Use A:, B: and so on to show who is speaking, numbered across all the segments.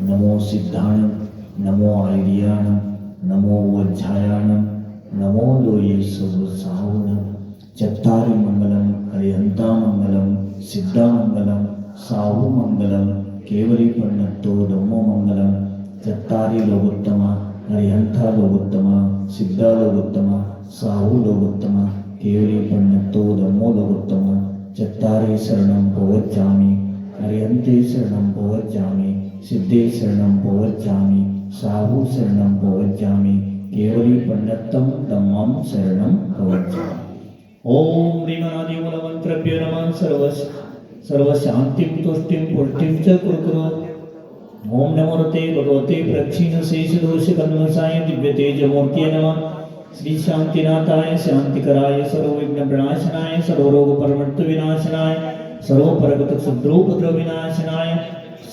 A: नमो सिद्धाणं नमो आयर्याणं नमो वज्झायाणं नमो लोये सहस्रावणं चत्तारि मंगलम हरिहंता मंगलम सिद्धा मंगलम साहु मंगलम केवली पन्नत्तो धम्मो मंगलम चत्तारि लोकोत्तम हरिहंता लोकोत्तम सिद्धा लोकोत्तम साहु लोकोत्तम केवली पन्नत्तो धम्मो लोकोत्तम चत्तारि शरणं प्रवज्जामि हरिहंते शरणं प्रवज्जामि सिद्धे शरणं प्रवज्जामि साहु शरणं प्रवज्जामि केवली पन्नत्तं धम्मं शरणं प्रवज्जामि। ओम ह्रीमनादिमूलमन्त्रभ्यो नमः सर्वशान्तिं तुष्टिं पुष्टिं च कुरु। ओम नमो रते भगवते प्रक्षीणशेषदोषकल्मषाय दिव्यतेजमूर्तये नमः। श्री शांतिनाथाय शांतिकराय सर्वविघ्नप्रणाशनाय सर्वरोगपरमृत्युविनाशनाय सर्वपरगतशत्रुपद्रवविनाशनाय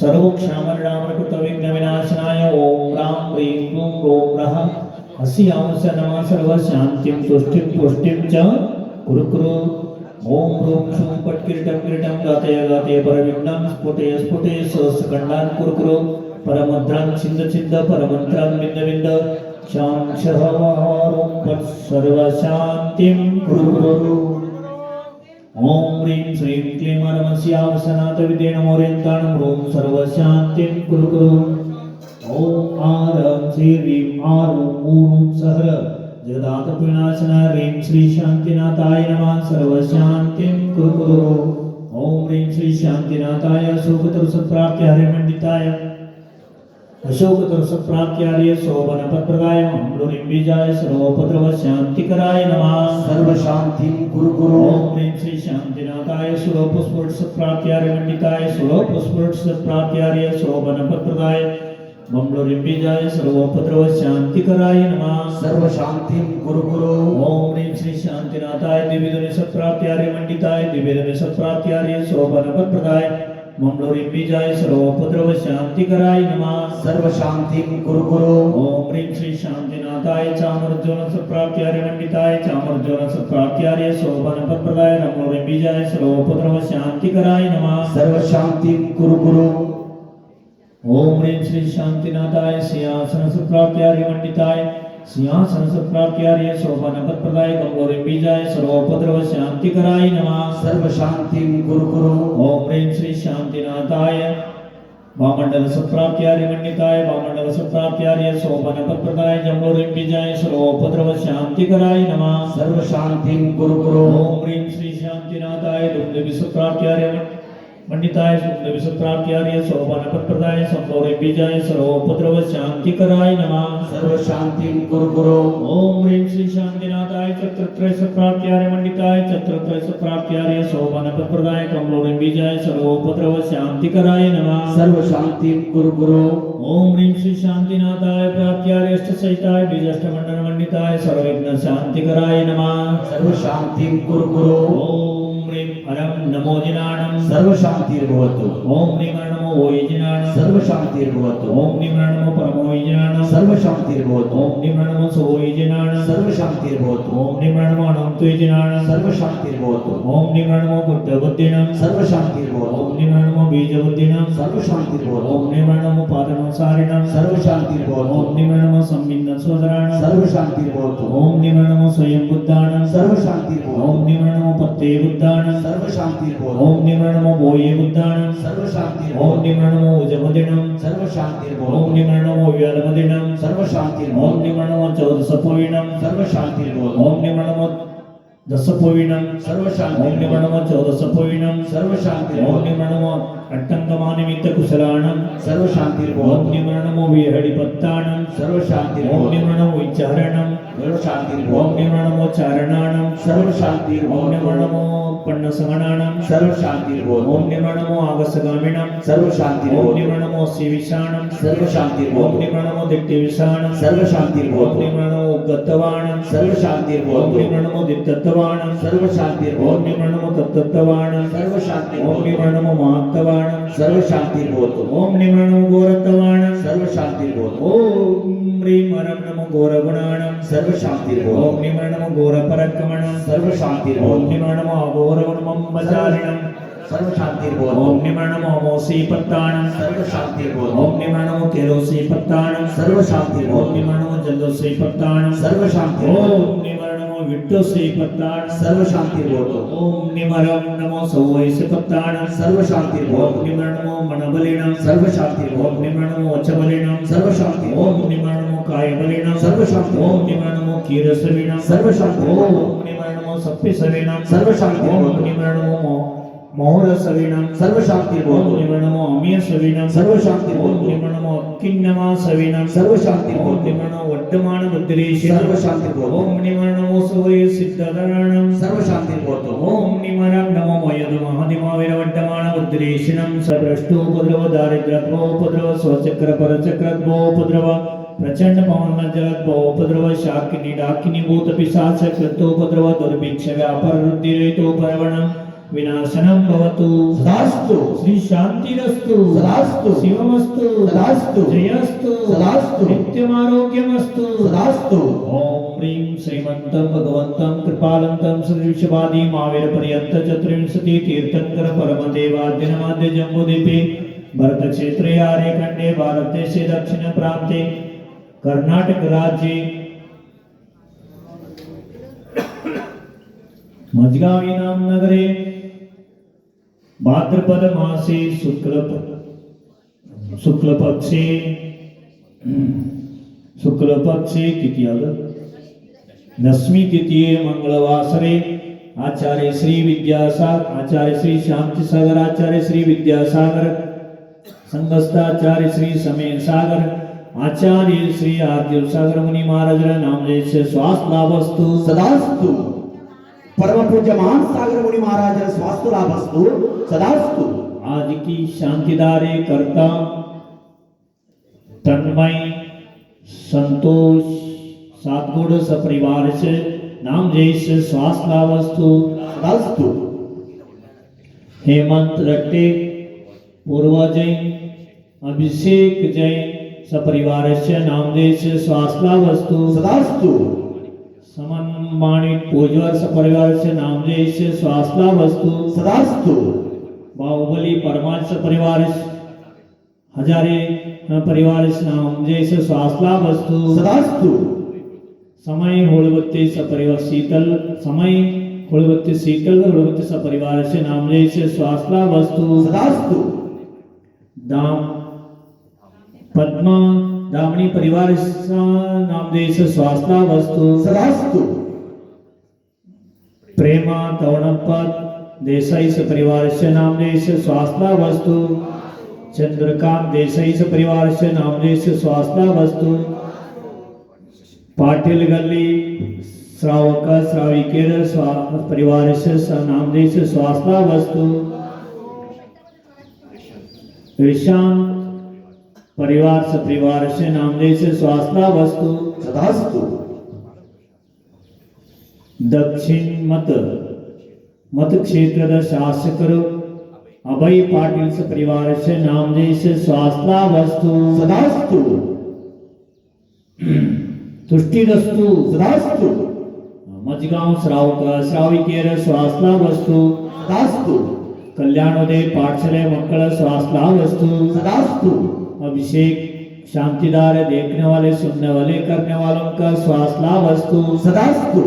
A: सर्वक्षामरामकृतविघ्नविनाशनाय ओम राम ह्रीं क्लीं ओम रः हसियामस नमः। सर्वशान्तिं तुष्टिं पुष्टिं च कुरु। ओम ह्रूं क्षूं पट् किरीटं किरीटं गातय गातय परविघ्नं स्फुटय स्फुटय सहस्रखण्डान् कुरु। परमद्रां छिन्द छिन्द परमन्त्रां विन्द विन्द क्षां क्षः वः पट् सर्वशान्तिं कुरु। ओम ह्रीं श्रीं क्लीं परमस्यावसनाथविदे नमो रेन्ताणं ह्रूं सर्वशान्तिं कुरु। ओम आरं श्रीं आरुं ऊरुं सहर जगदातपविनाशनाय ह्रीं श्री शांतिनाथाय नमः। सर्वशान्तिं कुरु। ओम ह्रीं श्री शांतिनाथाय अशोकतरुसत्प्राप्त्यार्यमण्डिताय अशोकतरुसत्प्राप्त्यार्य शोभनपत्रदाय मंगलोनिम्बीजाय सर्वोपद्रवशान्तिकराय नमः। सर्वशान्तिं कुरु। ओम ह्रीं श्री शांतिनाथाय सुरपुष्पसत्प्राप्त्यार्यमण्डिताय सुरपुष्पसत्प्राप्त्यार्य शोभनपत्रदाय मंगलोनिम्बीजाय सर्वोपद्रवशान्तिकराय नमः। सर्वशान्तिं कुरु। ओम ह्रीं श्री शांतिनाथाय दिव्यधनुसत्प्राप्त्यार्यमण्डिताय दिव्यधनुसत्प्राप्त्यार्य शोभनपत्रदाय मंगलोनिम्बीजाय सर्वोपद्रवशान्तिकराय नमः। सर्वशान्तिं कुरु। ओम ह्रीं श्री शांतिनाथाय चामरज्योतिसत्प्राप्त्यार्यमण्डिताय चामरज्योतिसत्प्राप्त्यार्य शोभनपत्रदाय मंगलोनिम्बीजाय सर्वोपद्रवशान्तिकराय नमः। सर्वशान्तिं कुरु। ओम ह्रीं श्री शांतिनाथाय सिंहासनसत्प्राप्त्यार्यमण्डिताय सिंहासनसत्प्राप्त्यार्य शोभनपत्रदाय मंगलोनिम्बीजाय सर्वोपद्रवशान्तिकराय नमः। सर्वशान्तिं कुरु। ओम ह्रीं श्री शांतिनाथाय वामण्डलसत्प्राप्त्यार्यमण्डिताय वामण्डलसत्प्राप्त्यार्य शोभनपत्रदाय मंगलोनिम्बीजाय सर्वोपद्रवशान्तिकराय नमः। सर्वशान्तिं कुरु। ओम ह्रीं श्री शांतिनाथाय दुग्धविसत्प्राप्त्यार्यमण्डिताय दुग्धविसत्प्राप्त्यार्य शोभनपत्रदाय मंगलोनिम्बीजाय सर्वोपद्रवशान्तिकराय नमः। सर्वशान्तिं कुरु। ओम ह्रीं श्री शांतिनाथाय चत्रत्रयसत्प्राप्त्यार्यमण्डिताय चत्रत्रयसत्प्राप्त्यार्य शोभनपत्रदाय मंगलोनिम्बीजाय सर्वोपद्रवशान्तिकराय नमः। सर्वशान्तिं कुरु। ओम ह्रीं श्री शांतिनाथाय प्राप्त्यार्यष्टसहिताय बीजाष्टमण्डलमण्डिताय सर्वविघ्नशान्तिकराय नमः। सर्वशान्तिं कुरु। ओम ह्रीं परं नमो जिनाणं सर्वशान्तिर्भवतु। ओम ह्रीं नमो वैजिनाणं सर्वशान्तिर्भवतु। ओम ह्रीं नमो परमवैजिनाणं सर्वशान्तिर्भवतु। ओम ह्रीं नमो सोवैजिनाणं सर्वशान्तिर्भवतु। ओम ह्रीं नमो अनन्तवैजिनाणं सर्वशान्तिर्भवतु। ओम ह्रीं नमो बुद्धबुद्धिनं सर्वशान्तिर्भवतु। ओम ह्रीं नमो बीजबुद्धिनं सर्वशान्तिर्भवतु। ओम ह्रीं नमो पादनसारिणं सर्वशान्तिर्भवतु। ओम ह्रीं नमो संविन्नस्वदराणं सर्वशान्तिर्भवतु। ओम ह्रीं नमो स्वयं बुद्धाणं सर्वशान्तिर्भवतु। ओम ह्रीं नमो पत्ते बुद्धाणं सर्वशान्तिर्भवतु। ओम ह्रीं नमो बोये बुद्धाणं सर्वशान्तिर्भवतु। ओम ह्रीं नमो उजमदिनं सर्वशान्तिर्भवतु। ओम ह्रीं नमो व्यालमदिनं सर्वशान्तिर्भवतु। ओम ह्रीं नमो चौदसपोविनं सर्वशान्तिर्भवतु। ओम ह्रीं नमो दशपोविनं सर्वशान्तिर्भवतु। ओम ह्रीं नमो चौदसपोविनं सर्वशान्तिर्भवतु। ओम ह्रीं नमो अट्टङ्गमानिमित्तकुशलाणं सर्वशान्तिर्भवतु। ओम ह्रीं नमो विहडिपत्ताणं सर्वशान्तिर्भवतु। ओम ह्रीं नमो विचारणं सर्वशान्तिर्भवतु। ओम ह्रीं नमो चारणाणं सर्वशान्तिर्भवतु। ओम ह्रीं नमो पन्नसगणाणं सर्वशान्तिर्भवतु। ओम ह्रीं नमो आगसगामिनं सर्वशान्तिर्भवतु। ओम ह्रीं नमो शिविषाणं सर्वशान्तिर्भवतु। ओम ह्रीं नमो दिट्टिविषाणं सर्वशान्तिर्भवतु। ओम ह्रीं नमो उद्गतवाणं सर्वशान्तिर्भवतु। ओम ह्रीं नमो दित्तत्वाणं सर्वशान्तिर्भवतु। ओम ह्रीं नमो तत्तत्वाणं सर्वशान्तिर्भवतु। ओम ह्रीं नमो महत्तवाणं सर्वशान्तिर्भवतु। ओम ह्रीं नमो घोरत्तवाणं सर्वशान्तिर्भवतु। ओम ह्रीं नमो घोरगुणाणं सर्वशान्तिर्भवतु। ओम ह्रीं नमो घोरपराक्रमणं सर्वशान्तिर्भवतु। ओम ह्रीं नमो अघोरगुणमम्बचारिणं
B: सर्व शांतिर्भवतु
A: ओम निमरणमो मोसी पत्ताणं
B: सर्व शांतिर्भवतु
A: ओम निमरणमो केरोसी पत्ताणं
B: सर्व
A: ओम
B: शांतिर्भवतु
A: निमरणमो जल्दोसी पत्ताणं
B: सर्व शांतिर्भवतु
A: ओम निमरणमो विट्टोसी पत्ताणं
B: सर्व शांतिर्भवतु
A: ओम निमरं नमो सवैसे पत्ताणं
B: सर्व
A: ओम
B: शांतिर्भवतु
A: निमरणमो मनबलिणं
B: सर्व
A: ओम
B: शांतिर्भवतु
A: निमरणमो वचबलिणं
B: सर्व
A: ओम
B: शांतिर्भवतु
A: निमरणमो कायबलिणं
B: सर्व शांतिर्भवतु
A: ओम निमरणमो कीरसविणं
B: सर्व शांतिर्भवतु
A: ओम निमरणमो सप्पिसविणं
B: सर्व
A: ओम
B: शांतिर्भवतु
A: निमरणमो मोहरसविणं
B: सर्व
A: ओम
B: शांतिर्भवतु
A: निमरणमो अमीयसविणं
B: सर्व
A: ओम
B: शांतिर्भवतु
A: निमरणमो किन्नमासविणं
B: सर्व
A: ओम
B: शांतिर्भवतु
A: निमरणो वर्धमानबुद्धिरेशिनं
B: सर्व शांतिर्भवतु
A: ओम निमरणमो सवै सिद्धधरणं
B: सर्व शांतिर्भवतु
A: ओम निमरं नमो मयदु महादिमाविरवड्डमानबुद्धिरेशिनं सदृष्टोपद्रव स्वचक्र परचक्रद्भोपद्रव प्रचंड पवन जलद्भोपद्रव शाकिनी डाकिनी भूत पिशाच कृतोपद्रव दुर्भिक्ष व्यापार रुद्धिरेतोपरवणं विनाशनं भवतु
B: सदास्तु
A: श्री शांतिरस्तु
B: सदास्तु
A: शिवमस्तु
B: सदास्तु
A: जयस्तु
B: सदास्तु
A: नित्यमारोग्यमस्तु
B: सदास्तु
A: ओम ह्रीं श्रीमन्तं भगवन्तं कृपालन्तं श्रीविश्वादि महावीर पर्यंत चतुर्विंशति तीर्थंकर परमदेवाद्यनमाद्य जम्बूद्वीपे भरतक्षेत्रे आर्यखण्डे भारतदेशे दक्षिण प्रान्ते कर्नाटक राज्ये मजगावी नाम नगरे भाद्रपद मासे शुक्ल पक्षे तिथियाग दशमी तिथिये मंगलवासरे आचार्य श्री विद्यासागर आचार्य श्री शांति सागर आचार्य श्री विद्यासागर संगस्ताचार्य श्री समय सागर आचार्य श्री आदिव सागर मुनि महाराज नाम जैसे स्वास्थ्य लाभस्तु
B: सदास्तु परम पूज्य महान सागर मुनि महाराज स्वास्थ्य लाभस्तु सदास्तु
A: आज की शांतिदारे करता तन्मय संतोष सातगुण सपरिवार से नाम जैसे स्वास्थ्य लाभस्तु
B: सदास्तु
A: हेमंत रट्टे पूर्व जैन अभिषेक जैन सपरिवार से नाम जैसे स्वास्थ्य लाभस्तु
B: सदास्तु
A: समन्मानित पूजवर सपरिवार से नाम जैसे स्वास्थ्य लाभस्तु
B: सदास्तु
A: बाहुबली परमाच सपरिवार हजारे परिवार से नाम जैसे स्वास्थ्य लाभस्तु
B: सदास्तु
A: समय होळवत्ती सपरिवार शीतल समय होळवत्ती शीतल होळवत्ती सपरिवार से नाम जैसे स्वास्थ्य लाभस्तु
B: सदास्तु
A: दाम पद्मा दामनी परिवार नाम जैसे स्वास्थ्य लाभस्तु
B: सदास्तु
A: प्रेमा तवणपत देसाई से परिवार से नाम जैसे स्वास्थ्य लाभस्तु चंद्रकांत देसाई से परिवार से नाम जैसे स्वास्थ्य लाभस्तु पाटिल गली श्रावक श्राविकेर परिवार से नाम जैसे स्वास्थ्य लाभस्तु ईशान परिवार से परिवार से नाम जैसे स्वास्थ्य लाभस्तु
B: सदास्तु
A: दक्षिण मत क्षेत्र शासक अभय पाटिल से परिवार से नाम जैसे स्वास्थ्य लाभस्तु
B: सदास्तु
A: तुष्टिरस्तु
B: सदास्तु
A: मजगांव श्रावक श्राविकेर स्वास्थ्य लाभस्तु
B: सदास्तु
A: कल्याणोदय पाठशाले मक्कल स्वास्थ्य लाभस्तु
B: सदास्तु
A: अभिषेक शांतिदार देखने वाले सुनने वाले करने वालों का स्वास्थ्य लाभस्तु
B: सदास्तु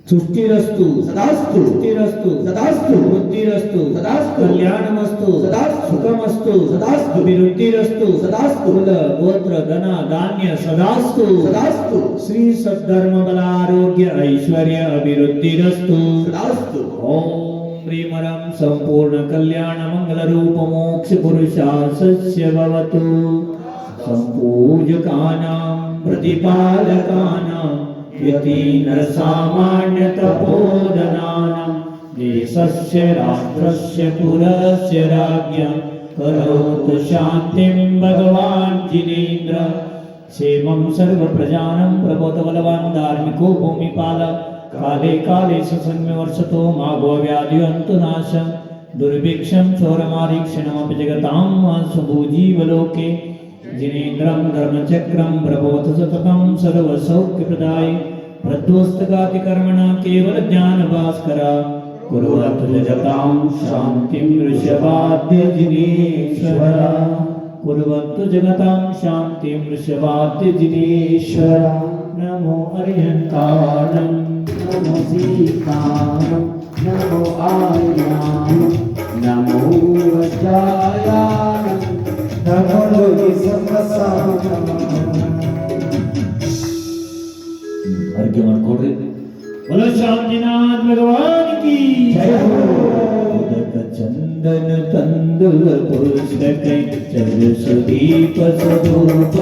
A: तुष्टिरस्तु
B: सदास्तु
A: तुष्टिरस्तु
B: सदास्तु
A: बुद्धिरस्तु
B: सदास्तु
A: कल्याणमस्तु
B: सदास्तु
A: सुखमस्तु
B: सदास्तु
A: अभिवृद्धिरस्तु
B: सदास्तु
A: कुल गोत्र धन धान्य सदास्तु
B: सदास्तु
A: श्री सद्धर्म बल आरोग्य ऐश्वर्य अभिवृद्धिरस्तु
B: सदास्तु
A: ओम ह्रीमरं संपूर्ण कल्याण मंगल रूप मोक्ष पुरुषास्य भवतु संपूजकानां प्रतिपालकानां यतीन्द्र सामान्य तपोधनानां देशस्य राष्ट्रस्य पुरस्य राज्ञ करोतु शान्तिं भगवान् जिनेन्द्र क्षेमं सर्वप्रजानां प्रबोधबलवान् धार्मिको भूमिपाल काले काले ससन्मे वर्षतो माघो व्याधिवन्तु नाशं दुर्भिक्षं चोरमारीक्षणमपि जगतां सुभुजीवलोके जिनेन्द्रं धर्मचक्रं प्रबोध सततं सर्वसौख्यप्रदाय प्रद्वस्तगातिकर्मणा केवल ज्ञानभास्कर कुर्वन्तु जगतां शान्तिं वृषभाद्यजिनेश्वर कुर्वन्तु जगतां शान्तिं वृषभाद्यजिनेश्वर नमो अरिहन्ताणं
B: नमो सीतानं नमो आर्यानं नमो वज्रायानं नमो
A: अर्घ्य ಮಾಡ್ಕೊಡ್ರಿ बोलो शांतिनाथ भगवान की
B: जय हो।
A: उदक चंदन तंदुल पुष्प चर सुदीप स्वरूप